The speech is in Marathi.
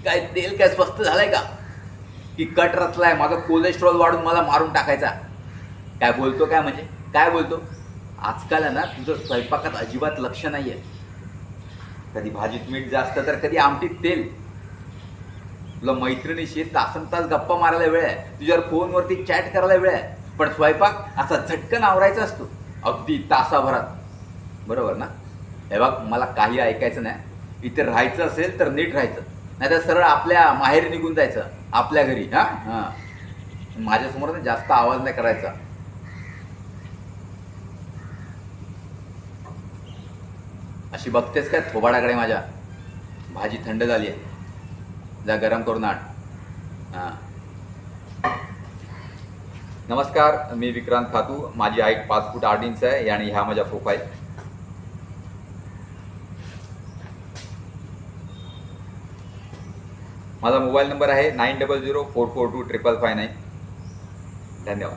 काय तेल काय स्वस्त झालंय का, की कट रचलाय माझा कोलेस्ट्रॉल वाढून मला मारून टाकायचा? काय बोलतो, काय म्हणजे काय बोलतो? आजकाल आहे ना तुझं स्वयंपाकात अजिबात लक्ष नाहीये. कधी भाजीत मीठ जास्त तर कधी आमटीत तेल. तुला मैत्रिणीशी तासनतास गप्पा मारायला वेळ आहे, तुझ्यावर फोनवरती चॅट करायला वेळ आहे, पण स्वयंपाक असा झटकन आवरायचा असतो अगदी तासाभरात. बरोबर ना? हे बघ, मला काही ऐकायचं नाही. इथे राहायचं असेल तर नीट राहायचं, नाही तर सरळ आपल्या माहेरी निघून जायचं, आपल्या घरी. हां हां, माझ्यासमोर ना जास्त आवाज नाही करायचा. अशी बघतेस काय थोबाडाकडे माझ्या? भाजी थंड झाली आहे, जा गरम करून आण. हां. नमस्कार, मी विक्रांत खातू. माझी हाईट 5 फूट 8 इंच आहे आणि ह्या माझ्या प्रोफाईल. माझा मोबाईल नंबर आहे 9004425559. धन्यवाद.